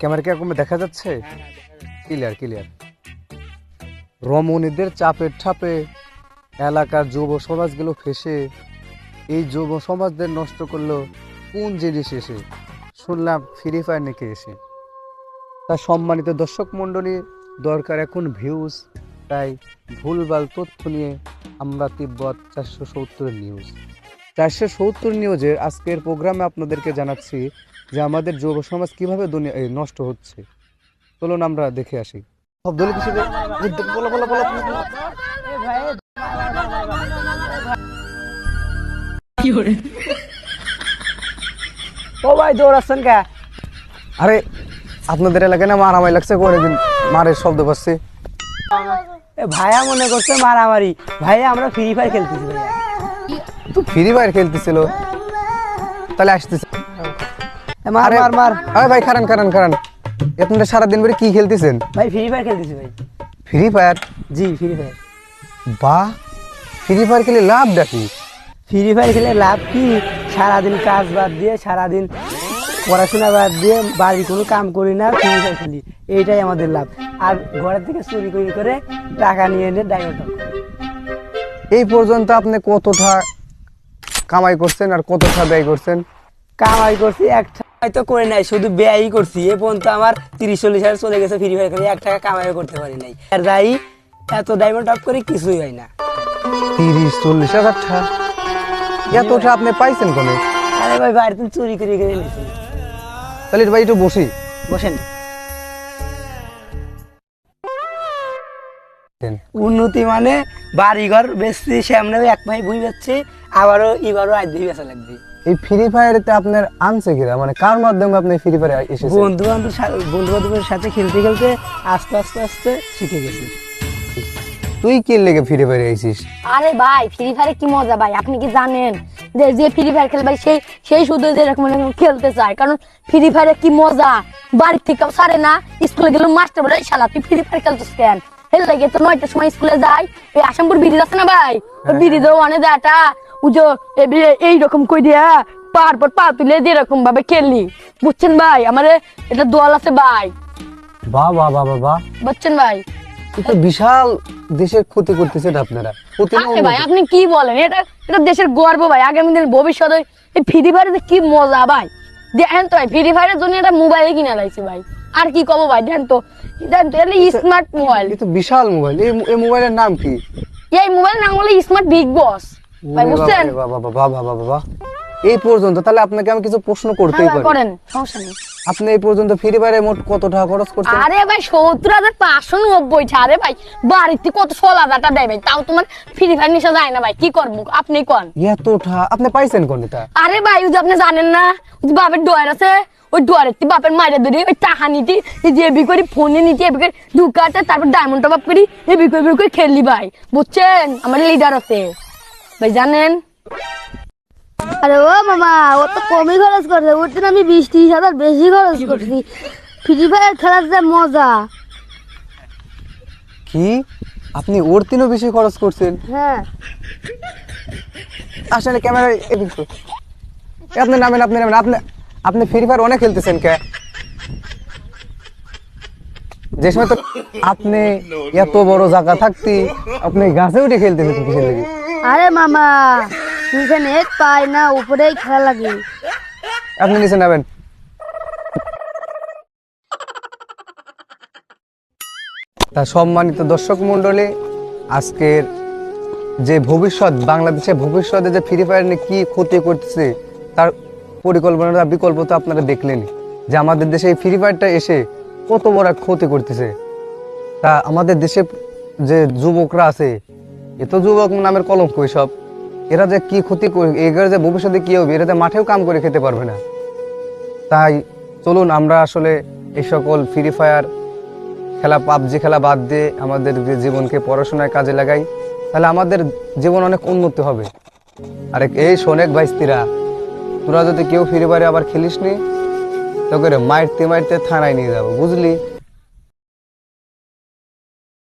Camera কি এরকম দেখা যাচ্ছে? Clear clear. রমণীদের চাপের ঠাপে এলাকার যুব সমাজগুলো ফেসে এই যুব সমাজদের নষ্ট করলো কোন জিনিস এসে? শুনলাম ফ্রি ফায়ার নাকি এসে। তা সম্মানিত দর্শক মণ্ডলী, দরকার এখন ভিউজ, তাই ভুলভাল তথ্য নিয়ে আমরা তিব্বত 470 নিউজ 470 নিউজের আজকের প্রোগ্রামে আপনাদেরকে জানাচ্ছি যে আমাদের যুব সমাজ কিভাবে নষ্ট হচ্ছে। চলুন আমরা দেখে আসি। বলো বলো বলো বলো। ও ভাই দৌড়াচ্ছেন কে? আরে আপনাদের এলাকায় না মারামারি লাগছে, করে দিন মারের শব্দ পাচ্ছি। ভাইয়া মনে করছে মারামারি। ভাইয়া আমরা ফ্রি ফায়ার খেলতেছি ভাইয়া। তো ফ্রি ফায়ার খেলতেছিল, তাহলে আসতেছে। মার মার মার। আরে ভাই খারান খারান খারান, আপনারা সারাদিন ধরে কি খেলতেছেন? ভাই ফ্রি ফায়ার খেলতেছি ভাই। Free Fire? জি ফ্রি ফায়ার। বাহ, ফ্রি ফায়ার খেলে লাভ দেখি। ফ্রি ফায়ার খেলে লাভ কি? সারাদিন কাজ বাদ দিয়ে, সারাদিন পড়াশোনা বাদ দিয়ে বাড়ির কোনো কাম করি না, ফ্রি ফায়ার খেলি, এইটাই আমাদের লাভ। আর ঘরের থেকে চুরি করে করে টাকা নিয়ে এনে ডাইভার্ট। এই পর্যন্ত আপনি কতটা কামাই করছেন আর কতটা ব্যয় করছেন? কামাই করছি এক টাকা তো করে নাই, শুধু ব্যয়ই করছি। এ পর্যন্ত আমার 30-40 হাজার চলে গেছে ফ্রি ফায়ার খেলে, 1 টাকা কামাই করতে পারি নাই। আর যাই এত ডায়মন্ড আপ করে কিছুই হয় না। 30-40 হাজার টাকা? এতটা আপনি পাইছেন কোনে? আরে ভাই বাড়িতে চুরি করে করে নিয়েছি। তাহলে ভাই একটু বসি। বসেন। উন্নতি মানে বাড়িঘর বেচছি, সামনে 1 মাস বই বেচছি, আবারও এবারও আজ দিয়ে বেচা লাগবে। এই ফ্রি ফায়ারতে আপনার আনছে কিরা, মানে কার মাধ্যমে আপনি ফ্রি ফায়ারে এসেছেন? বন্ধু বান্ধবের সাথে খেলতে খেলতে আস্তে আস্তে আস্তে শিখে গেছি। তুই কি লেগে ফ্রি ফায়ারে আইছিস? আরে ভাই ফ্রি ফায়ারে কি মজা ভাই, আপনি কি জানেন যে যে ফ্রি ফায়ার খেলে ভাই সেই শুধু এরকম খেলতে চায়, কারণ ফ্রি ফায়ারে কি মজা। বাড়ির থেকেও ছাড়ে না, স্কুলে গেলে মাস্টার বলে শালা তুই ফ্রি ফায়ার খেলতেছিস কেন? হেল লাগে তো 9টার সময় স্কুলে যাই, এই আসামপুর ব্রিজ আছে না ভাই, ওই ব্রিজের ওয়ানে যাটা উজো এইরকম কই দিয়া পার পর পা তুলে যেরকম ভাবে খেললি, বুঝছেন ভাই? আমারে এটা দোয়াল আছে ভাই। বাহ বাহ বাহ বাহ, বুঝছেন ভাই? এটা বিশাল দেশের ক্ষতি করতেছেন আপনারা। আরে ভাই আপনি কি বলেন, এটা এটা দেশের গর্ব ভাই, আগামী দিনের ভবিষ্যতে এই ফ্রি ফায়ারে কি মজা ভাই। দেখেন তো ভাই, ফ্রি ফায়ারের জন্য একটা মোবাইল কিনা লাইছি ভাই, আর কি কব ভাই। দেখেন তো স্মার্ট মোবাইল, এটা বিশাল মোবাইল। এই মোবাইলের নাম কি? এই মোবাইল নাম হলো স্মার্ট বিগ বস ভাই, বুঝছেন? বাহ বাহ বাহ বাহ বাহ বাহ। এই পর্যন্ত তাহলে আপনাকে আমি কিছু প্রশ্ন করতেই পারি? করেন, সমস্যা নেই। আপনি এই পর্যন্ত ফ্রি ফায়ারে মোট কত টাকা খরচ করছেন? আরে ভাই 70,590। আরে ভাই বাড়িতে কত 16,000 টাকা দেয় ভাই, তাও তোমার ফ্রি ফায়ার নিশা যায় না ভাই, কি করবো আপনি কোন? এতটা আপনি পাইছেন কোন এটা? আরে ভাই ওই যে আপনি জানেন না, ওই যে বাপের ডয়ার আছে, ওই ডয়ারের বাপের মায়ের ধরে ওই টাকা নিতে যে এবি করে ফোনে নিতে, এবি করে ঢুকাতে, তারপর ডায়মন্ড টপ আপ করি, এবি করে খেললি ভাই, বুঝছেন? আমার লিডার আছে ভাই, জানেন? আরে ও মামা, ও তো কমই খরচ করছে, ওর জন্য আমি 20-30 হাজার বেশি খরচ করছি। ফ্রি ফায়ার খেলার যে মজা। কি আপনি ওর তিনও বেশি খরচ করছেন? হ্যাঁ আসলে ক্যামেরা আপনি নামেন, আপনি নামেন। আপনি ফ্রি ফায়ার অনেক খেলতেছেন কে? যে সময় তো আপনি এত বড় জায়গা থাকতে আপনি গাছে উঠে খেলতেছেন কিসের লাগে? আরে মামা, নিচে নেট পাই না, উপরেই খেলা লাগে। আপনি নিচে নামেন। তা সম্মানিত দর্শক মন্ডলী, আজকের যে ভবিষ্যৎ, বাংলাদেশের ভবিষ্যতে যে ফ্রি ফায়ার নিয়ে কি ক্ষতি করতেছে তার পরিকল্পনা বিকল্প তো আপনারা দেখলেনই, যে আমাদের দেশে এই ফ্রি ফায়ারটা এসে কত বড় ক্ষতি করতেছে। তা আমাদের দেশে যে যুবকরা আছে, এত যুবক নামের কলঙ্ক সব, এরা যে কি ক্ষতি করে, এগার যে ভবিষ্যতে কি হবে, এরা যে মাঠেও কাম করে খেতে পারবে না। তাই চলুন আমরা আসলে এই সকল ফ্রি ফায়ার খেলা, পাবজি খেলা বাদ দিয়ে আমাদের জীবনকে পড়াশোনায় কাজে লাগাই, তাহলে আমাদের জীবন অনেক উন্নতি হবে। আর এই শোনেক ভাইস্তিরা, তোরা যদি কেউ ফ্রি ফায়ারে আবার খেলিস নি, তোকে মারতে মারতে থানায় নিয়ে যাবো, বুঝলি?